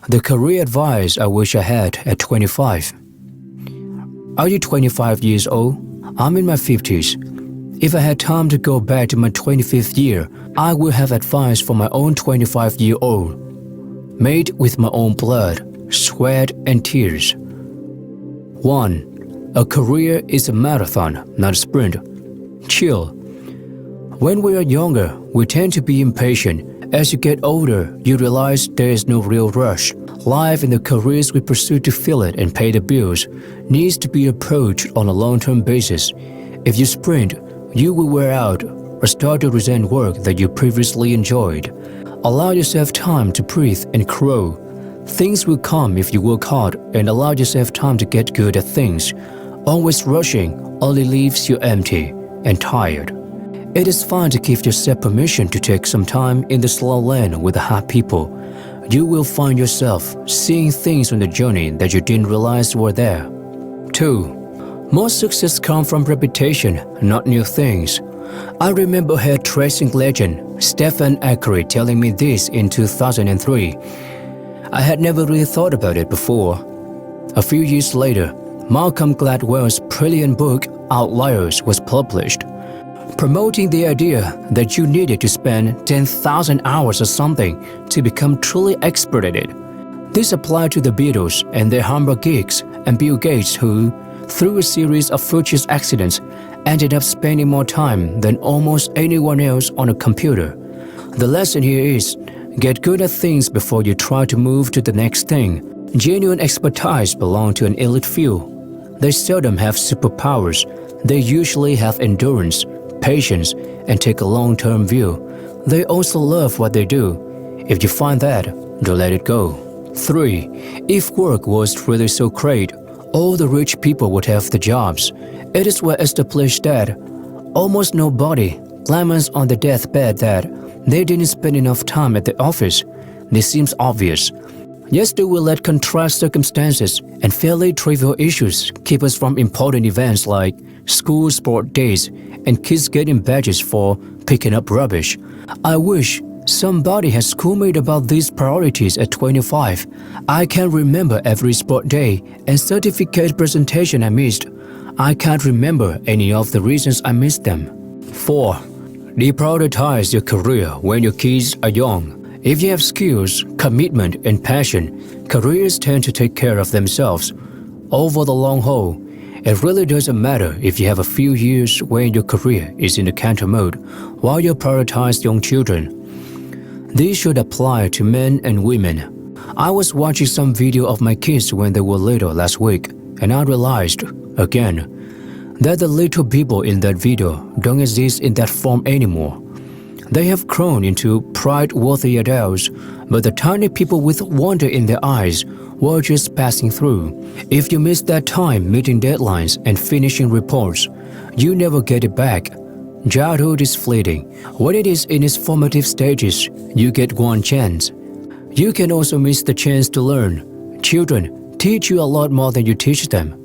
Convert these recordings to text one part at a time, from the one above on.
The career advice I wish I had at 25. Are you 25 years old? I'm in my 50s. If I had time to go back to my 25th year, I would have advice for my own 25-year-old, made with my own blood, sweat, and tears. 1. A career is a marathon, not a sprint. Chill. When we are younger, we tend to be impatient. As you get older, you realize there is no real rush. Life and the careers we pursue to fill it and pay the bills needs to be approached on a long-term basis. If you sprint, you will wear out or start to resent work that you previously enjoyed. Allow yourself time to breathe and grow. Things will come if you work hard and allow yourself time to get good at things. Always rushing only leaves you empty and tired. It is fine to give yourself permission to take some time in the slow lane with the hard people. You will find yourself seeing things on the journey that you didn't realize were there. 2. Most success comes from reputation, not new things. I remember hairdressing legend Stephen Eckery telling me this in 2003. I had never really thought about it before. A few years later, Malcolm Gladwell's brilliant book Outliers was published, promoting the idea that you needed to spend 10,000 hours or something to become truly expert at it. This applied to the Beatles and their humble gigs and Bill Gates, who, through a series of fortuitous accidents, ended up spending more time than almost anyone else on a computer. The lesson here is, get good at things before you try to move to the next thing. Genuine expertise belongs to an elite few. They seldom have superpowers. They usually have endurance, patience, and take a long-term view. They also love what they do. If you find that, don't let it go. 3. If work was really so great, all the rich people would have the jobs. It is well established that almost nobody laments on the deathbed that they didn't spend enough time at the office. This seems obvious. Yes, they will let contrast circumstances and fairly trivial issues keep us from important events like school sport days and kids getting badges for picking up rubbish. I wish somebody had schooled me about these priorities at 25. I can remember every sport day and certificate presentation I missed. I can't remember any of the reasons I missed them. 4. Deprioritize your career when your kids are young. If you have skills, commitment, and passion, careers tend to take care of themselves. Over the long haul, it really doesn't matter if you have a few years when your career is in the canter mode while you prioritize young children. This should apply to men and women. I was watching some video of my kids when they were little last week, and I realized, again, that the little people in that video don't exist in that form anymore. They have grown into pride-worthy adults, but the tiny people with wonder in their eyes were just passing through. If you miss that time meeting deadlines and finishing reports, you never get it back. Childhood is fleeting. When it is in its formative stages, you get one chance. You can also miss the chance to learn. Children teach you a lot more than you teach them.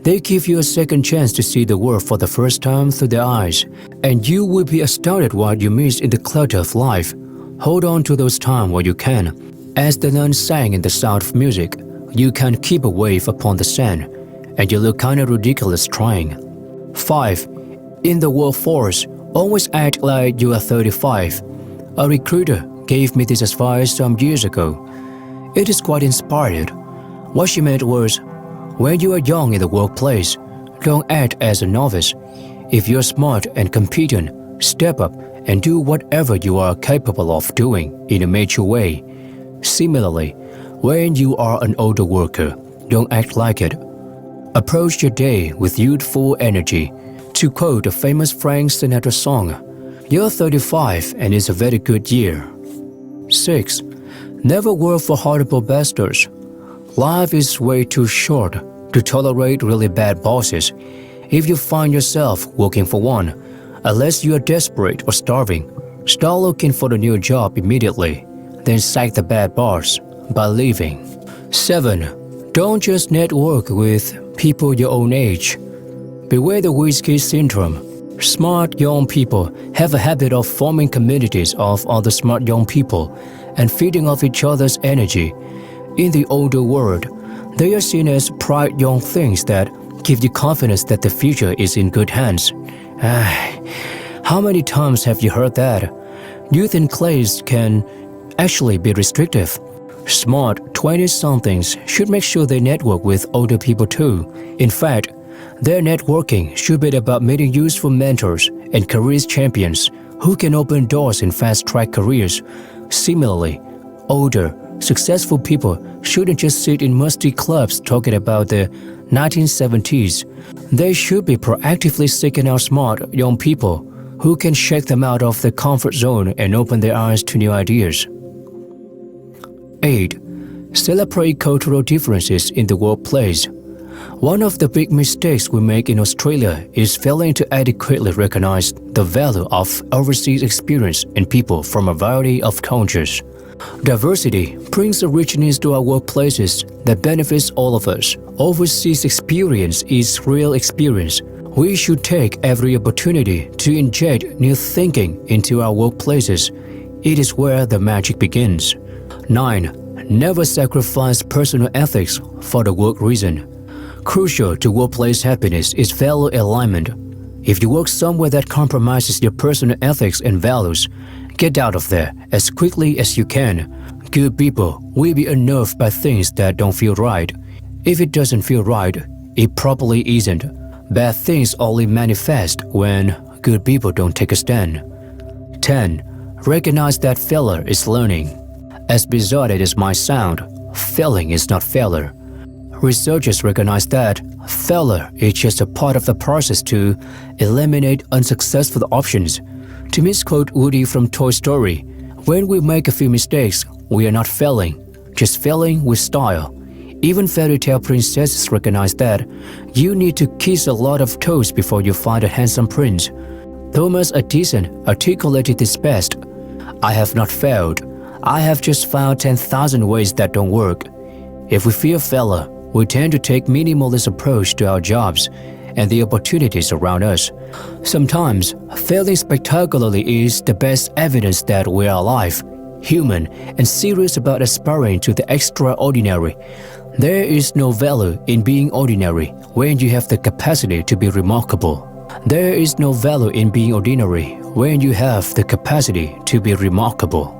They give you a second chance to see the world for the first time through their eyes, and you will be astounded what you miss in the clutter of life. Hold on to those times while you can. As the nun sang in The Sound of Music, you can keep a wave upon the sand, and you look kinda ridiculous trying. 5. In the workforce, always act like you are 35. A recruiter gave me this advice some years ago. It is quite inspired. What she meant was, when you are young in the workplace, don't act as a novice. If you're smart and competent, step up and do whatever you are capable of doing in a mature way. Similarly, when you are an older worker, don't act like it. Approach your day with youthful energy. To quote a famous Frank Sinatra song, you're 35 and it's a very good year. 6. Never work for horrible bastards. Life is way too short to tolerate really bad bosses. If you find yourself working for one, unless you are desperate or starving, start looking for a new job immediately. Then sack the bad boss by leaving. 7. Don't just network with people your own age. Beware the whiskey syndrome. Smart young people have a habit of forming communities of other smart young people and feeding off each other's energy. In the older world, they are seen as bright young things that give you confidence that the future is in good hands. How many times have you heard that? Youth in class can actually be restrictive. Smart 20-somethings should make sure they network with older people too. In fact, their networking should be about meeting useful mentors and career champions who can open doors in fast-track careers. Similarly, older, successful people shouldn't just sit in musty clubs talking about the 1970s. They should be proactively seeking out smart young people who can shake them out of their comfort zone and open their eyes to new ideas. 8. Celebrate cultural differences in the workplace. One of the big mistakes we make in Australia is failing to adequately recognize the value of overseas experience in people from a variety of cultures. Diversity brings a richness to our workplaces that benefits all of us. Overseas experience is real experience. We should take every opportunity to inject new thinking into our workplaces. It is where the magic begins. 9. Never sacrifice personal ethics for the work reason. Crucial to workplace happiness is value alignment. If you work somewhere that compromises your personal ethics and values, get out of there as quickly as you can. Good people will be unnerved by things that don't feel right. If it doesn't feel right, it probably isn't. Bad things only manifest when good people don't take a stand. 10. Recognize that failure is learning. As bizarre as it might sound, failing is not failure. Researchers recognize that failure is just a part of the process to eliminate unsuccessful options. To misquote Woody from Toy Story, when we make a few mistakes, we are not failing, just failing with style. Even fairy tale princesses recognize that you need to kiss a lot of toes before you find a handsome prince. Thomas Edison articulated this best: "I have not failed. I have just found 10,000 ways that don't work." If we fear failure, we tend to take minimalist approach to our jobs and the opportunities around us. Sometimes, failing spectacularly is the best evidence that we are alive, human, and serious about aspiring to the extraordinary. There is no value in being ordinary when you have the capacity to be remarkable. There is no value in being ordinary when you have the capacity to be remarkable.